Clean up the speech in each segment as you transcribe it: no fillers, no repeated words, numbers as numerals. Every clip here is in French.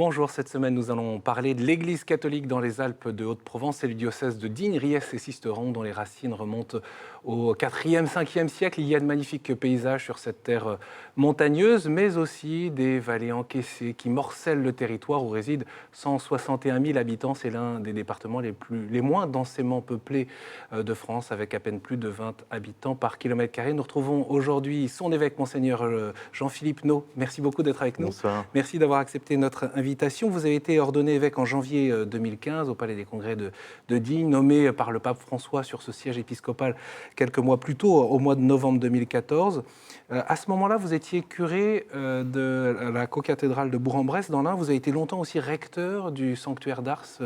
Bonjour, cette semaine nous allons parler de l'Église catholique dans les Alpes de Haute-Provence et du diocèse de Digne, Riez et Sisteron, dont les racines remontent au 4e, 5e siècle. Il y a de magnifiques paysages sur cette terre montagneuse, mais aussi des vallées encaissées qui morcellent le territoire où résident 161 000 habitants. C'est l'un des départements les moins densément peuplés de France, avec à peine plus de 20 habitants par kilomètre carré. Nous retrouvons aujourd'hui son évêque, Monseigneur Jean-Philippe Naud. Merci beaucoup d'être avec nous. Bonsoir. Merci d'avoir accepté notre invitation. Vous avez été ordonné évêque en janvier 2015 au Palais des Congrès de Digne, nommé par le pape François sur ce siège épiscopal quelques mois plus tôt, au mois de novembre 2014. À ce moment-là, vous étiez curé de la cocathédrale de Bourg-en-Bresse dans l'Ain. Vous avez été longtemps aussi recteur du sanctuaire d'Ars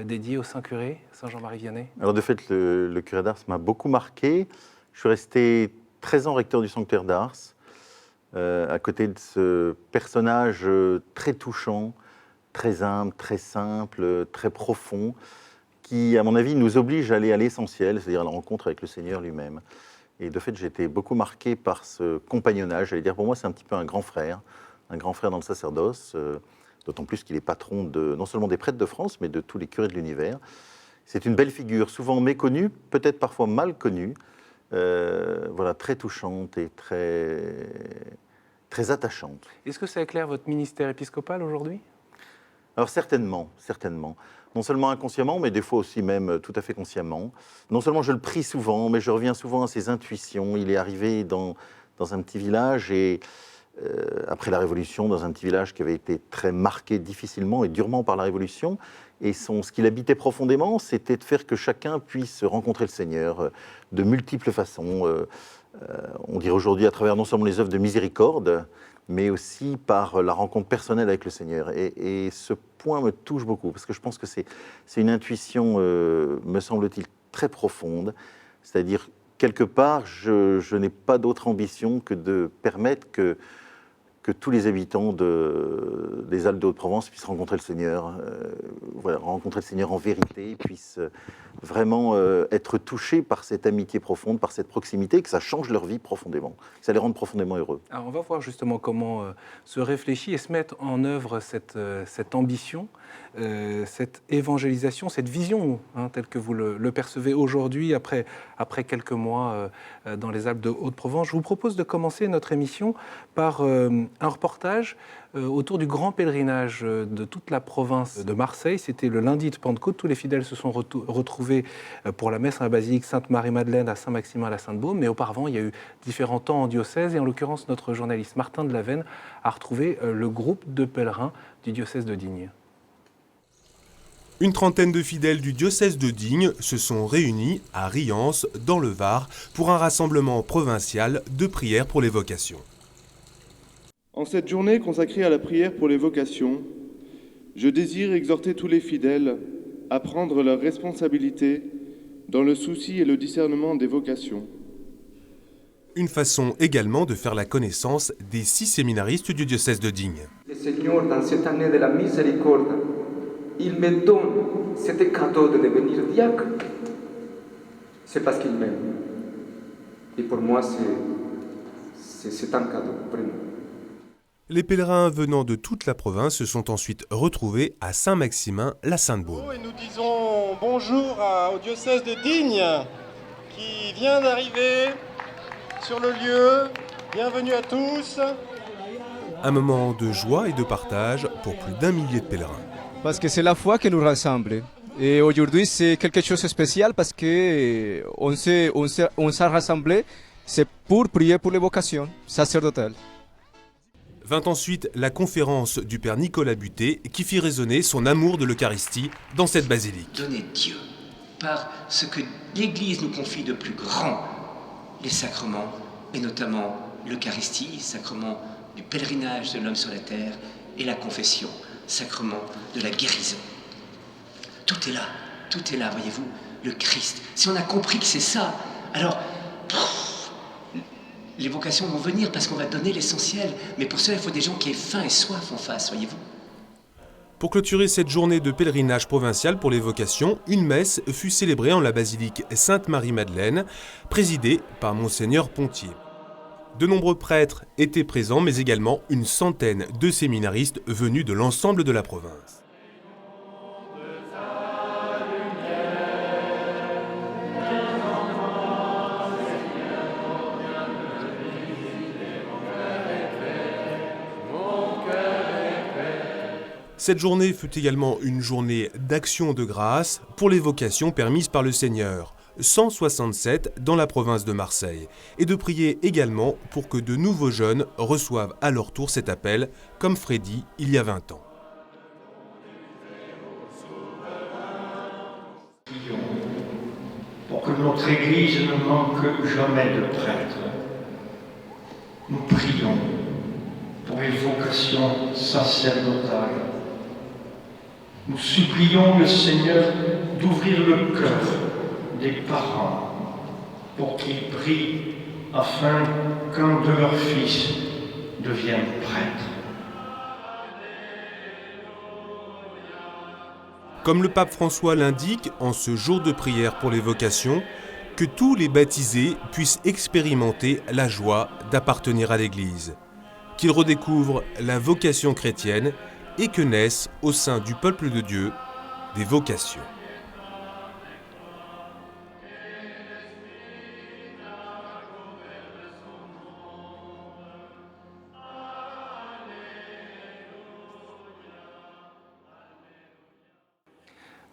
dédié au Saint-Curé, Saint-Jean-Marie Vianney. Alors de fait, le curé d'Ars m'a beaucoup marqué. Je suis resté 13 ans recteur du sanctuaire d'Ars, à côté de ce personnage très touchant, très humble, très simple, très profond, qui, à mon avis, nous oblige à aller à l'essentiel, c'est-à-dire à la rencontre avec le Seigneur lui-même. Et de fait, j'ai été beaucoup marqué par ce compagnonnage. J'allais dire, pour moi, c'est un petit peu un grand frère dans le sacerdoce, d'autant plus qu'il est patron non seulement des prêtres de France, mais de tous les curés de l'univers. C'est une belle figure, souvent méconnue, peut-être parfois mal connue, voilà, très touchante et très attachante. Est-ce que ça éclaire votre ministère épiscopal aujourd'hui ? Alors certainement. Non seulement inconsciemment, mais des fois aussi même tout à fait consciemment. Non seulement je le prie souvent, mais je reviens souvent à ses intuitions. Il est arrivé dans un petit village et après la Révolution, dans un petit village qui avait été très marqué difficilement et durement par la Révolution. Et ce qu'il habitait profondément, c'était de faire que chacun puisse rencontrer le Seigneur de multiples façons. On dirait aujourd'hui à travers non seulement les œuvres de miséricorde, mais aussi par la rencontre personnelle avec le Seigneur. Et ce point me touche beaucoup, parce que je pense que c'est une intuition, me semble-t-il, très profonde. C'est-à-dire, quelque part, je n'ai pas d'autre ambition que de permettre que tous les habitants des Alpes de Haute-Provence puissent rencontrer le Seigneur, rencontrer le Seigneur en vérité, puissent vraiment être touchés par cette amitié profonde, par cette proximité, que ça change leur vie profondément, que ça les rende profondément heureux. Alors on va voir justement comment se réfléchit et se mettre en œuvre cette ambition, cette évangélisation, cette vision telle que vous le percevez aujourd'hui, après quelques mois dans les Alpes de Haute-Provence. Je vous propose de commencer notre émission par un reportage autour du grand pèlerinage de toute la province de Marseille. C'était le lundi de Pentecôte. Tous les fidèles se sont retrouvés pour la messe à la basilique Sainte-Marie-Madeleine à Saint-Maximin à la Sainte-Baume. Mais auparavant, il y a eu différents temps en diocèse. Et en l'occurrence, notre journaliste Martin de Lavenne a retrouvé le groupe de pèlerins du diocèse de Digne. Une trentaine de fidèles du diocèse de Digne se sont réunis à Riance, dans le Var, pour un rassemblement provincial de prière pour les vocations. En cette journée consacrée à la prière pour les vocations, je désire exhorter tous les fidèles à prendre leurs responsabilités dans le souci et le discernement des vocations. Une façon également de faire la connaissance des 6 séminaristes du diocèse de Digne. Le Seigneur, dans cette année de la miséricorde, il me donne ce cadeau de devenir diacre. C'est parce qu'il m'aime. Et pour moi, c'est un cadeau, vraiment. Les pèlerins venant de toute la province se sont ensuite retrouvés à Saint-Maximin, la Sainte-Baume. Et nous disons bonjour au diocèse de Digne qui vient d'arriver sur le lieu. Bienvenue à tous. Un moment de joie et de partage pour plus d'1 millier de pèlerins. Parce que c'est la foi qui nous rassemble. Et aujourd'hui, c'est quelque chose de spécial parce qu'on s'est rassemblés, c'est pour prier pour les vocations sacerdotales. Vint ensuite la conférence du père Nicolas Buté qui fit résonner son amour de l'Eucharistie dans cette basilique. Donner Dieu par ce que l'Église nous confie de plus grand, les sacrements, et notamment l'Eucharistie, sacrement du pèlerinage de l'homme sur la terre, et la confession, sacrement de la guérison. Tout est là, voyez-vous, le Christ. Si on a compris que c'est ça, alors les vocations vont venir parce qu'on va donner l'essentiel. Mais pour cela, il faut des gens qui aient faim et soif en face, voyez-vous. Pour clôturer cette journée de pèlerinage provincial pour les vocations, une messe fut célébrée en la basilique Sainte-Marie-Madeleine, présidée par Monseigneur Pontier. De nombreux prêtres étaient présents, mais également une centaine de séminaristes venus de l'ensemble de la province. Cette journée fut également une journée d'action de grâce pour les vocations permises par le Seigneur, 167 dans la province de Marseille, et de prier également pour que de nouveaux jeunes reçoivent à leur tour cet appel, comme Freddy il y a 20 ans. Prions pour que notre Église ne manque jamais de prêtres. Nous prions pour les vocations sacerdotales. Nous supplions le Seigneur d'ouvrir le cœur des parents pour qu'ils prient afin qu'un de leurs fils devienne prêtre. Comme le pape François l'indique en ce jour de prière pour les vocations, que tous les baptisés puissent expérimenter la joie d'appartenir à l'Église, qu'ils redécouvrent la vocation chrétienne et que naissent au sein du peuple de Dieu des vocations.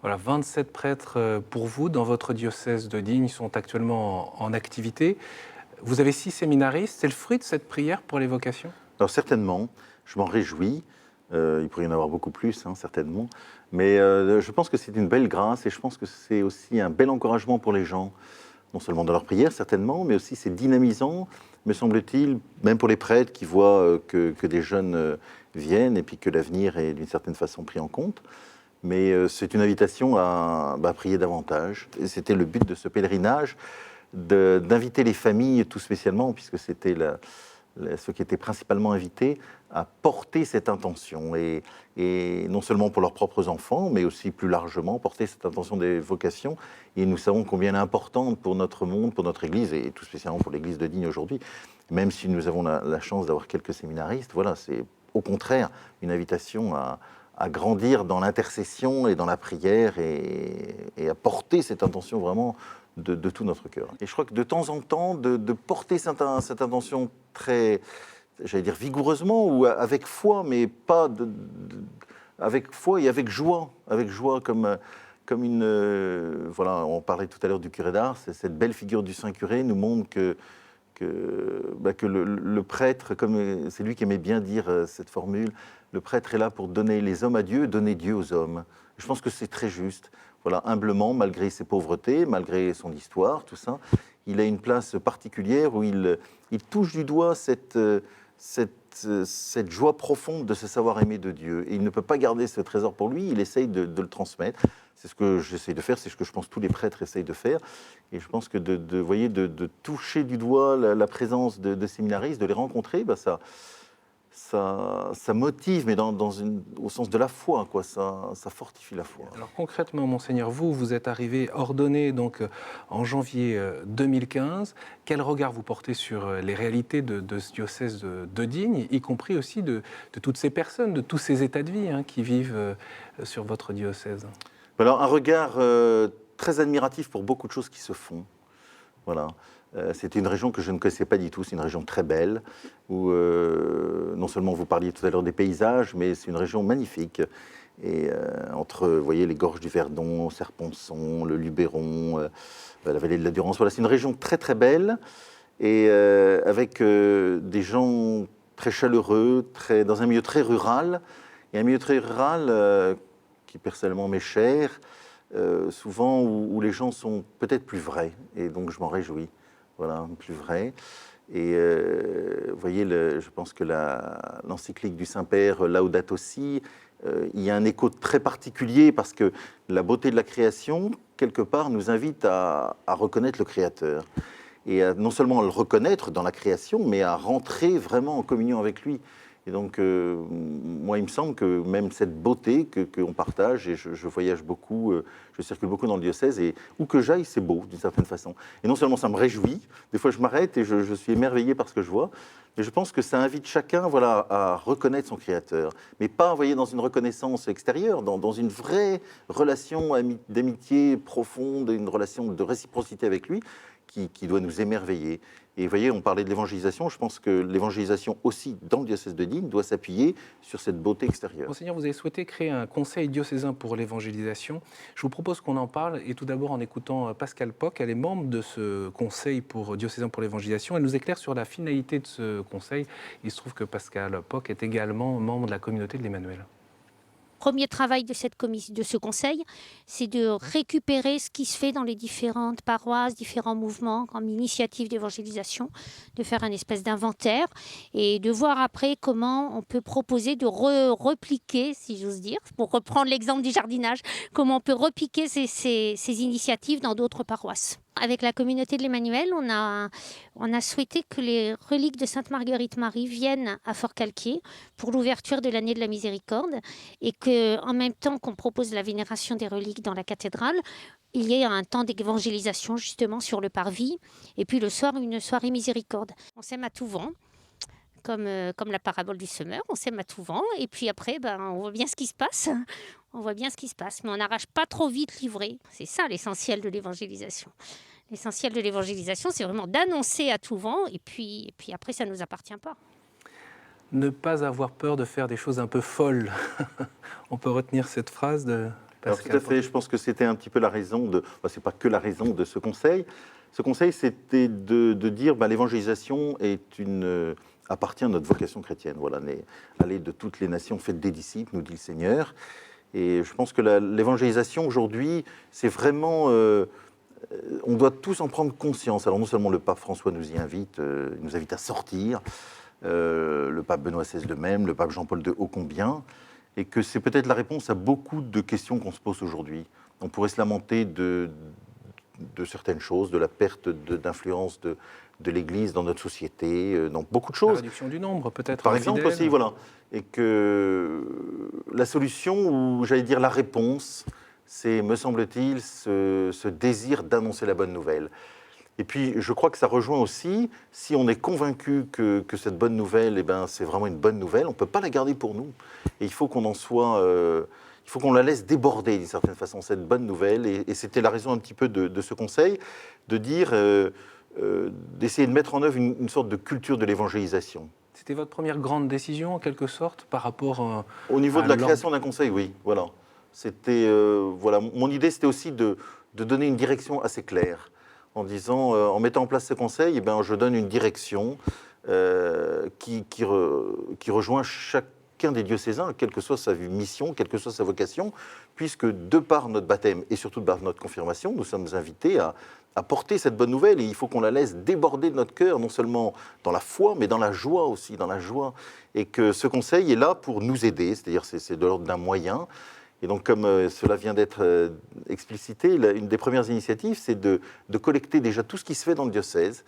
Voilà, 27 prêtres pour vous dans votre diocèse de Digne sont actuellement en activité. Vous avez 6 séminaristes. C'est le fruit de cette prière pour les vocations? Alors certainement, je m'en réjouis. Il pourrait y en avoir beaucoup plus, hein, certainement. Mais je pense que c'est une belle grâce et je pense que c'est aussi un bel encouragement pour les gens, non seulement dans leur prière, certainement, mais aussi c'est dynamisant, me semble-t-il, même pour les prêtres qui voient que des jeunes viennent et puis que l'avenir est d'une certaine façon pris en compte. Mais c'est une invitation à prier davantage. Et c'était le but de ce pèlerinage, d'inviter les familles tout spécialement, puisque c'était ceux qui étaient principalement invités, à porter cette intention, et non seulement pour leurs propres enfants, mais aussi plus largement, porter cette intention des vocations. Et nous savons combien elle est importante pour notre monde, pour notre Église, et tout spécialement pour l'Église de Digne aujourd'hui. Même si nous avons la chance d'avoir quelques séminaristes, voilà, c'est au contraire une invitation à grandir dans l'intercession et dans la prière, et à porter cette intention vraiment de tout notre cœur. Et je crois que de temps en temps, de porter cette intention très, j'allais dire vigoureusement, ou avec foi, mais pas avec foi et avec joie comme une... voilà, on parlait tout à l'heure du curé d'Ars, cette belle figure du Saint-Curé nous montre que le prêtre, comme c'est lui qui aimait bien dire cette formule, le prêtre est là pour donner les hommes à Dieu, donner Dieu aux hommes. Je pense que c'est très juste. Voilà, humblement, malgré ses pauvretés, malgré son histoire, tout ça, il a une place particulière où il touche du doigt cette joie profonde de se savoir aimer de Dieu. Et il ne peut pas garder ce trésor pour lui, il essaye de le transmettre. C'est ce que j'essaye de faire, c'est ce que je pense tous les prêtres essayent de faire. Et je pense que de toucher du doigt la présence de séminaristes, de les rencontrer, ça motive, mais au sens de la foi, quoi. Ça fortifie la foi. Alors concrètement, Monseigneur, vous êtes arrivé ordonné donc, en janvier 2015. Quel regard vous portez sur les réalités de ce diocèse de Digne, y compris aussi de toutes ces personnes, de tous ces états de vie qui vivent sur votre diocèse? Alors, un regard très admiratif pour beaucoup de choses qui se font. Voilà. C'est une région que je ne connaissais pas du tout, c'est une région très belle, où non seulement vous parliez tout à l'heure des paysages, mais c'est une région magnifique. Et entre, vous voyez, les gorges du Verdon, Serponçon, le Luberon, la vallée de la Durance, voilà, c'est une région très très belle, et avec des gens très chaleureux, dans un milieu très rural, et un milieu très rural qui personnellement m'est cher, souvent où les gens sont peut-être plus vrais, et donc je m'en réjouis. Voilà, plus vrai. Et vous voyez, je pense que l'encyclique du Saint-Père, Laudato Si, il y a un écho très particulier parce que la beauté de la création, quelque part, nous invite à reconnaître le Créateur. Et non seulement à le reconnaître dans la création, mais à rentrer vraiment en communion avec lui. Et donc, moi, il me semble que même cette beauté qu'on partage, et je voyage beaucoup, je circule beaucoup dans le diocèse, et où que j'aille, c'est beau, d'une certaine façon. Et non seulement ça me réjouit, des fois je m'arrête et je suis émerveillé par ce que je vois, mais je pense que ça invite chacun voilà, à reconnaître son Créateur. Mais pas, voyez, dans une reconnaissance extérieure, dans une vraie relation d'amitié profonde, une relation de réciprocité avec lui, qui doit nous émerveiller. Et vous voyez, on parlait de l'évangélisation, je pense que l'évangélisation aussi dans le diocèse de Digne doit s'appuyer sur cette beauté extérieure. Monseigneur, vous avez souhaité créer un conseil diocésain pour l'évangélisation. Je vous propose qu'on en parle, et tout d'abord en écoutant Pascale Poc, elle est membre de ce conseil diocésain pour l'évangélisation. Elle nous éclaire sur la finalité de ce conseil. Il se trouve que Pascale Poc est également membre de la communauté de l'Emmanuel. Premier travail de ce conseil, c'est de récupérer ce qui se fait dans les différentes paroisses, différents mouvements comme initiative d'évangélisation, de faire un espèce d'inventaire et de voir après comment on peut proposer de repliquer, si j'ose dire, pour reprendre l'exemple du jardinage, comment on peut repiquer ces initiatives dans d'autres paroisses. Avec la communauté de l'Emmanuel, on a souhaité que les reliques de Sainte Marguerite Marie viennent à Fort-Calquier pour l'ouverture de l'année de la Miséricorde et qu'en même temps qu'on propose la vénération des reliques dans la cathédrale, il y ait un temps d'évangélisation justement sur le parvis et puis le soir, une soirée miséricorde. On sème à tout vent. Comme la parabole du semeur, on sème à tout vent et puis après, on voit bien ce qui se passe. On voit bien ce qui se passe, mais on n'arrache pas trop vite livré. C'est ça l'essentiel de l'évangélisation. L'essentiel de l'évangélisation, c'est vraiment d'annoncer à tout vent et puis après, ça ne nous appartient pas. Ne pas avoir peur de faire des choses un peu folles. On peut retenir cette phrase de Pascale. Alors, tout à fait, je pense que c'était un petit peu la raison de... c'est pas que la raison de ce conseil. Ce conseil, c'était de dire l'évangélisation appartient à notre vocation chrétienne. Voilà, aller de toutes les nations, faites des disciples, nous dit le Seigneur. Et je pense que l'évangélisation aujourd'hui, c'est vraiment... on doit tous en prendre conscience. Alors non seulement le pape François nous y invite, il nous invite à sortir, le pape Benoît XVI de même, le pape Jean-Paul II ô combien, et que c'est peut-être la réponse à beaucoup de questions qu'on se pose aujourd'hui. On pourrait se lamenter de certaines choses, de la perte d'influence de l'Église dans notre société, dans beaucoup de choses. La réduction du nombre, peut-être. Par exemple aussi, voilà. Et que la solution, ou j'allais dire la réponse, c'est, me semble-t-il, ce désir d'annoncer la bonne nouvelle. Et puis, je crois que ça rejoint aussi, si on est convaincu que cette bonne nouvelle, c'est vraiment une bonne nouvelle, on ne peut pas la garder pour nous. Et il faut qu'on en soit... il faut qu'on la laisse déborder d'une certaine façon, cette bonne nouvelle. Et c'était la raison un petit peu de ce conseil, de dire, d'essayer de mettre en œuvre une sorte de culture de l'évangélisation. C'était votre première grande décision, en quelque sorte, par rapport au niveau de la création d'un conseil, oui. Voilà. C'était, mon idée, c'était aussi de donner une direction assez claire, en disant, en mettant en place ce conseil, je donne une direction qui rejoint chacun des diocésains, quelle que soit sa mission, quelle que soit sa vocation, puisque de par notre baptême et surtout de par notre confirmation, nous sommes invités à porter cette bonne nouvelle, et il faut qu'on la laisse déborder de notre cœur, non seulement dans la foi, mais dans la joie aussi, dans la joie. Et que ce conseil est là pour nous aider, c'est-à-dire c'est de l'ordre d'un moyen. Et donc, comme cela vient d'être explicité, une des premières initiatives, c'est de collecter déjà tout ce qui se fait dans le diocèse.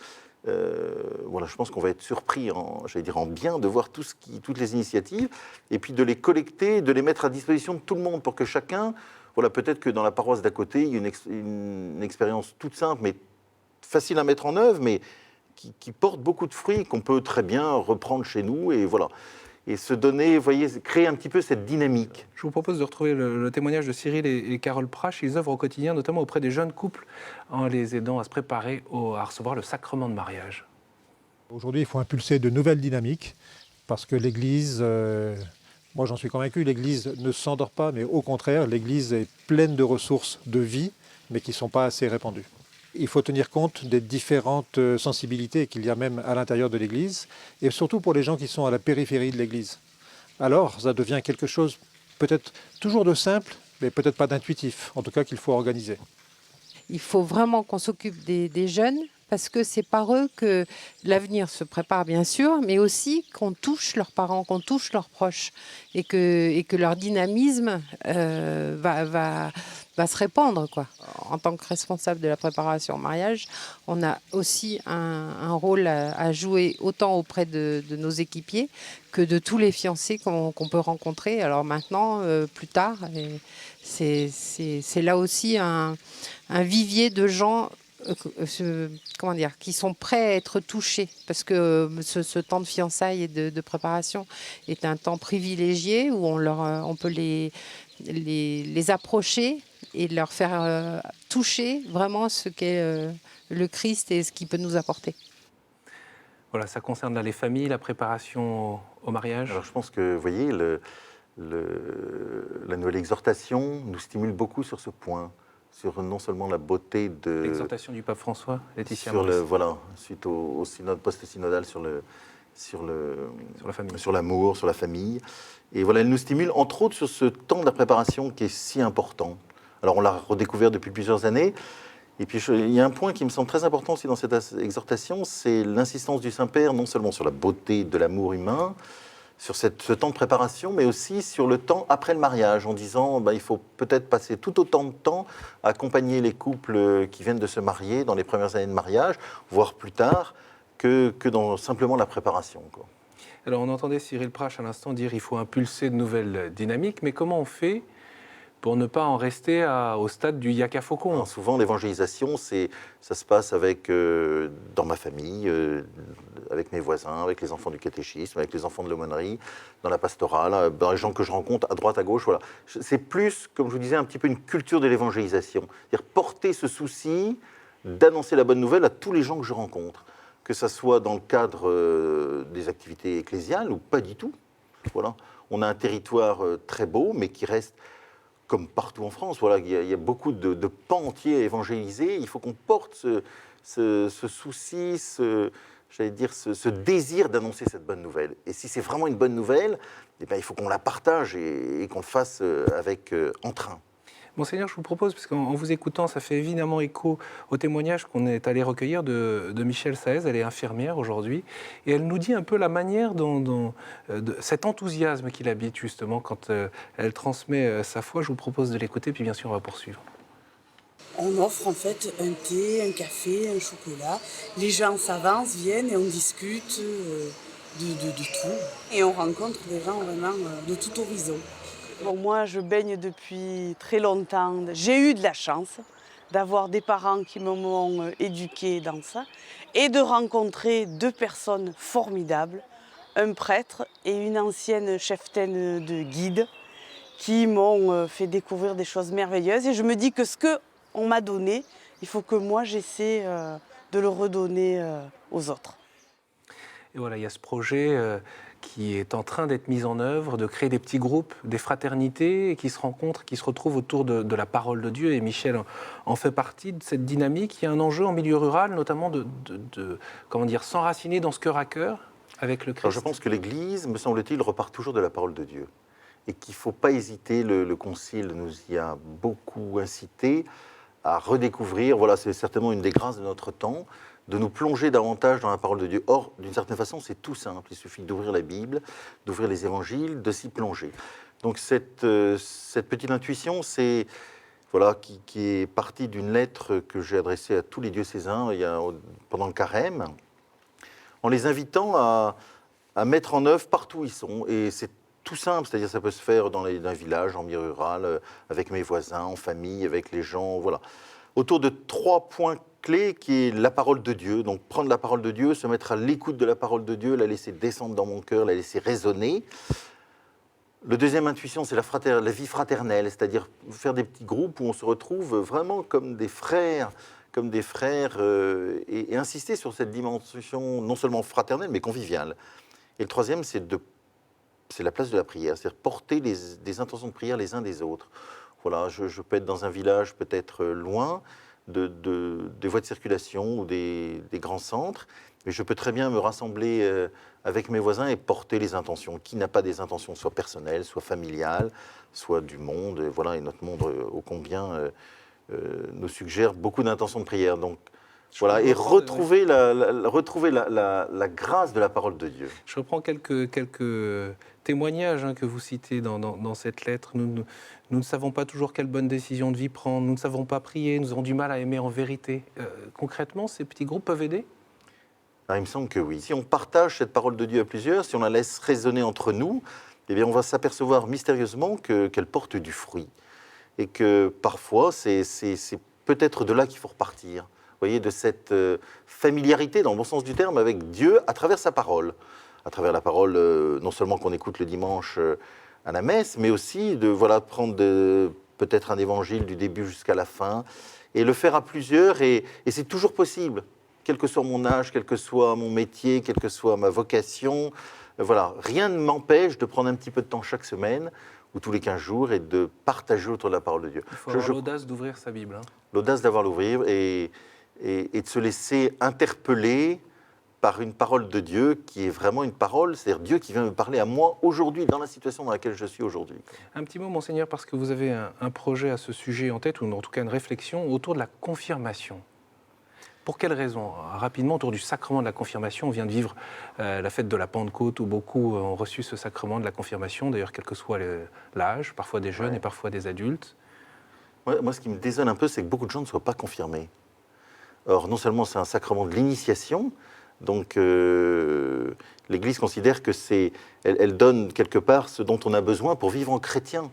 Je pense qu'on va être surpris, en bien, de voir toutes les initiatives, et puis de les collecter, de les mettre à disposition de tout le monde, pour que chacun... peut-être que dans la paroisse d'à côté, il y a une expérience toute simple, mais facile à mettre en œuvre, mais qui porte beaucoup de fruits, qu'on peut très bien reprendre chez nous, et voilà. Et se donner, créer un petit peu cette dynamique. Je vous propose de retrouver le témoignage de Cyril et Carole Prache. Ils œuvrent au quotidien, notamment auprès des jeunes couples, en les aidant à se préparer à recevoir le sacrement de mariage. Aujourd'hui, il faut impulser de nouvelles dynamiques, parce que l'Église... moi, j'en suis convaincu, l'Église ne s'endort pas, mais au contraire, l'Église est pleine de ressources de vie, mais qui ne sont pas assez répandues. Il faut tenir compte des différentes sensibilités qu'il y a même à l'intérieur de l'Église, et surtout pour les gens qui sont à la périphérie de l'Église. Alors, ça devient quelque chose peut-être toujours de simple, mais peut-être pas d'intuitif, en tout cas qu'il faut organiser. Il faut vraiment qu'on s'occupe des jeunes, parce que c'est par eux que l'avenir se prépare, bien sûr, mais aussi qu'on touche leurs parents, qu'on touche leurs proches, et que leur dynamisme va se répandre, quoi. En tant que responsable de la préparation au mariage, on a aussi un rôle à jouer autant auprès de nos équipiers que de tous les fiancés qu'on peut rencontrer. Alors maintenant, plus tard, c'est là aussi un vivier de gens qui sont prêts à être touchés, parce que ce temps de fiançailles et de préparation est un temps privilégié où on peut les approcher et leur faire toucher vraiment ce qu'est le Christ et ce qu'il peut nous apporter. Voilà, ça concerne là les familles, la préparation au mariage. Alors je pense que, vous voyez, la nouvelle exhortation nous stimule beaucoup sur ce point, sur non seulement la beauté de... L'exhortation du pape François, Laetitia sur Maurice. voilà, suite au synode post-synodal sur la famille, sur l'amour, sur la famille. Et voilà, elle nous stimule, entre autres, sur ce temps de la préparation qui est si important. Alors, on l'a redécouvert depuis plusieurs années. Et puis, il y a un point qui me semble très important aussi dans cette exhortation, c'est l'insistance du Saint-Père, non seulement sur la beauté de l'amour humain, sur ce temps de préparation, mais aussi sur le temps après le mariage, en disant il faut peut-être passer tout autant de temps à accompagner les couples qui viennent de se marier dans les premières années de mariage, voire plus tard, que dans simplement la préparation, quoi. Alors, on entendait Cyril Prache à l'instant dire qu'il faut impulser de nouvelles dynamiques, mais comment on fait pour ne pas en rester au stade du yaka faucon? Alors, souvent, l'évangélisation, ça se passe dans ma famille, avec mes voisins, avec les enfants du catéchisme, avec les enfants de l'aumônerie, dans la pastorale, dans les gens que je rencontre à droite, à gauche. Voilà. C'est plus, comme je vous disais, un petit peu une culture de l'évangélisation. C'est-à-dire porter ce souci d'annoncer la bonne nouvelle à tous les gens que je rencontre, que ce soit dans le cadre des activités ecclésiales ou pas du tout. Voilà. On a un territoire très beau, mais qui reste... comme partout en France, voilà, il y a beaucoup de pans entiers à évangéliser. Il faut qu'on porte ce souci, ce désir d'annoncer cette bonne nouvelle. Et si c'est vraiment une bonne nouvelle, il faut qu'on la partage et qu'on le fasse avec entrain. Monseigneur, je vous propose, parce qu'en vous écoutant, ça fait évidemment écho au témoignage qu'on est allé recueillir de Michel Saez. Elle est infirmière aujourd'hui, et elle nous dit un peu la manière dont cet enthousiasme qui l'habite justement quand elle transmet sa foi. Je vous propose de l'écouter, puis bien sûr on va poursuivre. On offre en fait un thé, un café, un chocolat. Les gens s'avancent, viennent et on discute de tout. Et on rencontre des gens vraiment de tout horizon. Bon, moi, je baigne depuis très longtemps. J'ai eu de la chance d'avoir des parents qui m'ont éduquée dans ça et de rencontrer deux personnes formidables, un prêtre et une ancienne cheftaine de guide qui m'ont fait découvrir des choses merveilleuses. Et je me dis que ce qu'on m'a donné, il faut que moi, j'essaie de le redonner aux autres. Et voilà, il y a ce projet qui est en train d'être mis en œuvre, de créer des petits groupes, des fraternités qui se rencontrent, qui se retrouvent autour de la parole de Dieu. Et Michel en fait partie de cette dynamique. Il y a un enjeu en milieu rural, notamment de s'enraciner dans ce cœur à cœur avec le Christ. Alors je pense que l'Église, me semble-t-il, repart toujours de la parole de Dieu. Et qu'il ne faut pas hésiter, le Concile nous y a beaucoup incité à redécouvrir, voilà, c'est certainement une des grâces de notre temps, de nous plonger davantage dans la parole de Dieu. Or, d'une certaine façon, c'est tout simple. Il suffit d'ouvrir la Bible, d'ouvrir les évangiles, de s'y plonger. Donc cette petite intuition, c'est voilà, qui est partie d'une lettre que j'ai adressée à tous les diocésains pendant le carême, en les invitant à mettre en œuvre partout où ils sont. Et c'est tout simple, c'est-à-dire ça peut se faire dans un village, en milieu rural, avec mes voisins, en famille, avec les gens, voilà. Autour de 3 points clé qui est la parole de Dieu. Donc prendre la parole de Dieu, se mettre à l'écoute de la parole de Dieu, la laisser descendre dans mon cœur, la laisser résonner. Le deuxième intuition, c'est la vie fraternelle, c'est-à-dire faire des petits groupes où on se retrouve vraiment comme des frères, et insister sur cette dimension non seulement fraternelle, mais conviviale. Et le troisième, c'est la place de la prière, c'est-à-dire porter des intentions de prière les uns des autres. Voilà, je peux être dans un village peut-être loin, des voies de circulation ou des grands centres, mais je peux très bien me rassembler avec mes voisins et porter les intentions. Qui n'a pas des intentions soit personnelles, soit familiales, soit du monde, voilà, et notre monde ô combien nous suggère beaucoup d'intentions de prière. Donc Voilà, et retrouver la grâce de la parole de Dieu. Je reprends quelques témoignages que vous citez dans cette lettre. Nous ne savons pas toujours quelle bonne décision de vie prendre, nous ne savons pas prier, nous avons du mal à aimer en vérité. Concrètement, ces petits groupes peuvent aider ? Il me semble que oui. Si on partage cette parole de Dieu à plusieurs, si on la laisse résonner entre nous, eh bien on va s'apercevoir mystérieusement qu'elle porte du fruit. Et que parfois, c'est peut-être de là qu'il faut repartir. Vous voyez, de cette familiarité, dans le bon sens du terme, avec Dieu à travers sa parole. À travers la parole, non seulement qu'on écoute le dimanche à la messe, mais aussi de prendre peut-être un évangile du début jusqu'à la fin, et le faire à plusieurs, et c'est toujours possible, quel que soit mon âge, quel que soit mon métier, quelle que soit ma vocation. Voilà, rien ne m'empêche de prendre un petit peu de temps chaque semaine, ou tous les 15 jours, et de partager autour de la parole de Dieu. Il faut avoir l'audace d'ouvrir sa Bible. L'audace d'avoir l'ouvrir, et de se laisser interpeller par une parole de Dieu qui est vraiment une parole, c'est-à-dire Dieu qui vient me parler à moi aujourd'hui, dans la situation dans laquelle je suis aujourd'hui. Un petit mot, Monseigneur, parce que vous avez un projet à ce sujet en tête, ou en tout cas une réflexion autour de la confirmation. Pour quelles raisons ? Rapidement, autour du sacrement de la confirmation, on vient de vivre la fête de la Pentecôte, où beaucoup ont reçu ce sacrement de la confirmation, d'ailleurs quel que soit l'âge, parfois des jeunes et parfois des adultes. Moi, ce qui me désole un peu, c'est que beaucoup de gens ne soient pas confirmés. Or, non seulement c'est un sacrement de l'initiation, donc l'Église considère que elle donne quelque part ce dont on a besoin pour vivre en chrétien.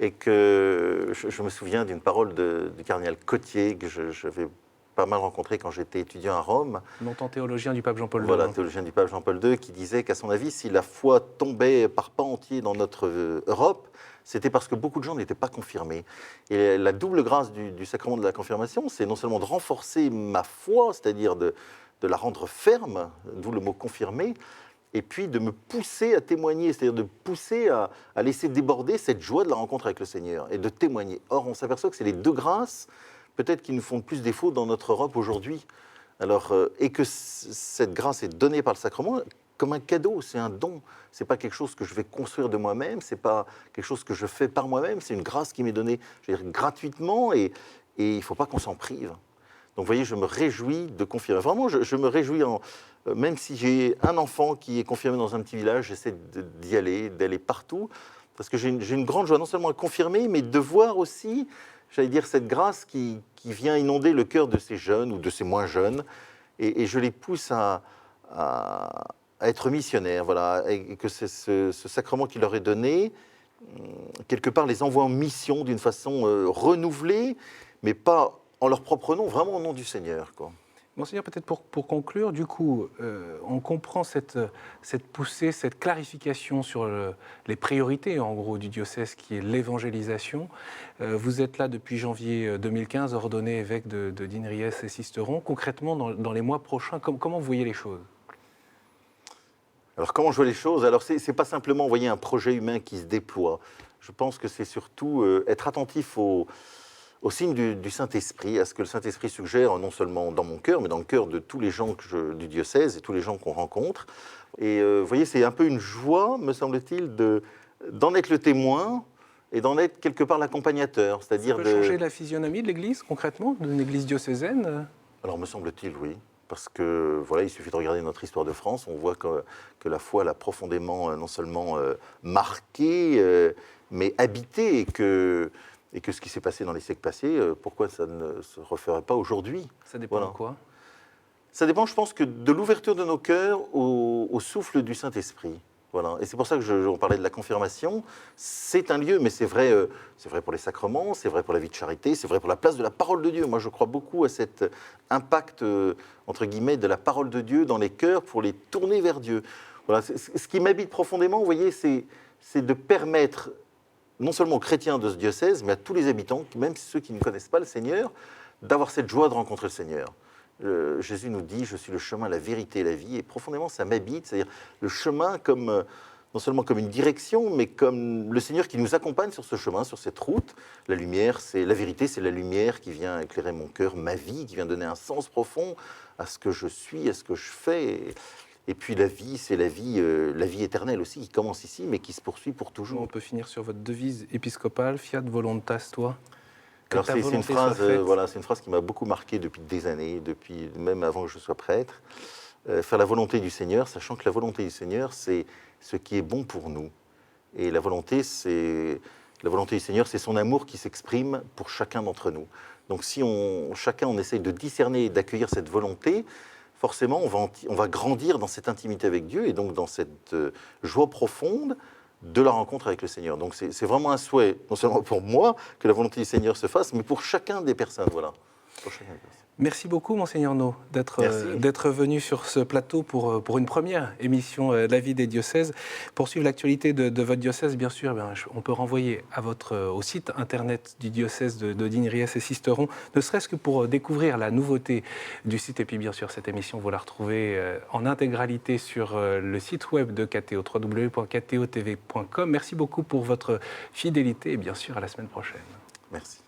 Et que je me souviens d'une parole du cardinal Cotier que j'avais pas mal rencontré quand j'étais étudiant à Rome. Longtemps théologien du pape Jean-Paul II. Voilà, théologien du pape Jean-Paul II, qui disait qu'à son avis, si la foi tombait par pas entier dans notre Europe, c'était parce que beaucoup de gens n'étaient pas confirmés. Et la double grâce du sacrement de la confirmation, c'est non seulement de renforcer ma foi, c'est-à-dire de la rendre ferme, d'où le mot confirmer, et puis de me pousser à témoigner, c'est-à-dire de pousser à laisser déborder cette joie de la rencontre avec le Seigneur, et de témoigner. Or, on s'aperçoit que c'est les deux grâces, peut-être, qui nous font le plus défaut dans notre Europe aujourd'hui. Alors, et que cette grâce est donnée par le sacrement comme un cadeau, c'est un don. C'est pas quelque chose que je vais construire de moi-même, c'est pas quelque chose que je fais par moi-même, c'est une grâce qui m'est donnée, je veux dire, gratuitement, et il faut pas qu'on s'en prive. Donc, vous voyez, je me réjouis de confirmer. Vraiment, je me réjouis, même si j'ai un enfant qui est confirmé dans un petit village, j'essaie d'y aller, d'aller partout, parce que j'ai une grande joie, non seulement à confirmer, mais de voir aussi, j'allais dire, cette grâce qui vient inonder le cœur de ces jeunes ou de ces moins jeunes, et je les pousse à être missionnaires, voilà, et que ce sacrement qui leur est donné, quelque part, les envoie en mission d'une façon renouvelée, mais pas en leur propre nom, vraiment au nom du Seigneur, quoi. Monseigneur, peut-être pour conclure, du coup, on comprend cette poussée, cette clarification sur les priorités, en gros, du diocèse, qui est l'évangélisation. Vous êtes là depuis janvier 2015, ordonné évêque de Digne-Riez et Sisteron. Concrètement, dans les mois prochains, comment vous voyez les choses ? Alors, comment je vois les choses ? Alors, c'est pas simplement, voyez, un projet humain qui se déploie. Je pense que c'est surtout être attentif au signe du Saint-Esprit, à ce que le Saint-Esprit suggère, non seulement dans mon cœur, mais dans le cœur de tous les gens du diocèse et tous les gens qu'on rencontre. Et vous voyez, c'est un peu une joie, me semble-t-il, d'en être le témoin et d'en être quelque part l'accompagnateur. C'est-à-dire ça peut changer la physionomie de l'Église, concrètement, d'une Église diocésaine ? Alors, me semble-t-il, oui. Parce que, voilà, il suffit de regarder notre histoire de France, on voit que la foi l'a profondément, non seulement marquée, mais habitée, et que ce qui s'est passé dans les siècles passés, pourquoi ça ne se referait pas aujourd'hui ? Ça dépend de quoi ? Ça dépend, je pense, que de l'ouverture de nos cœurs au souffle du Saint-Esprit. Voilà. Et c'est pour ça que on parlait de la confirmation. C'est un lieu, mais c'est vrai pour les sacrements, c'est vrai pour la vie de charité, c'est vrai pour la place de la parole de Dieu. Moi, je crois beaucoup à cet impact, entre guillemets, de la parole de Dieu dans les cœurs pour les tourner vers Dieu. Voilà. Ce qui m'habite profondément, vous voyez, c'est de permettre non seulement aux chrétiens de ce diocèse, mais à tous les habitants, même ceux qui ne connaissent pas le Seigneur, d'avoir cette joie de rencontrer le Seigneur. Jésus nous dit « Je suis le chemin, la vérité et la vie », et profondément ça m'habite, c'est-à-dire le chemin non seulement comme une direction, mais comme le Seigneur qui nous accompagne sur ce chemin, sur cette route. La lumière, la vérité, c'est la lumière qui vient éclairer mon cœur, ma vie, qui vient donner un sens profond à ce que je suis, à ce que je fais. Et puis la vie, c'est la vie éternelle aussi, qui commence ici, mais qui se poursuit pour toujours. On peut finir sur votre devise épiscopale, Fiat voluntas tua. Alors, ta c'est une volonté phrase, soit faite. voilà, c'est une phrase qui m'a beaucoup marqué depuis des années, même avant que je sois prêtre. Faire la volonté du Seigneur, sachant que la volonté du Seigneur, c'est ce qui est bon pour nous. Et la volonté du Seigneur, c'est son amour qui s'exprime pour chacun d'entre nous. Donc si chacun on essaye de discerner et d'accueillir cette volonté, forcément on va grandir dans cette intimité avec Dieu et donc dans cette joie profonde de la rencontre avec le Seigneur. Donc c'est vraiment un souhait, non seulement pour moi, que la volonté du Seigneur se fasse, mais pour chacun des personnes. Voilà. Pour chacun des personnes. Merci beaucoup, Monseigneur No, d'être venu sur ce plateau pour une première émission de la vie des diocèses. Pour suivre l'actualité de votre diocèse, bien sûr, on peut renvoyer au site internet du diocèse de Digne, Riez et Sisteron, ne serait-ce que pour découvrir la nouveauté du site. Et puis, bien sûr, cette émission, vous la retrouvez en intégralité sur le site web de KTO, www.ktotv.com. Merci beaucoup pour votre fidélité et bien sûr, à la semaine prochaine. Merci.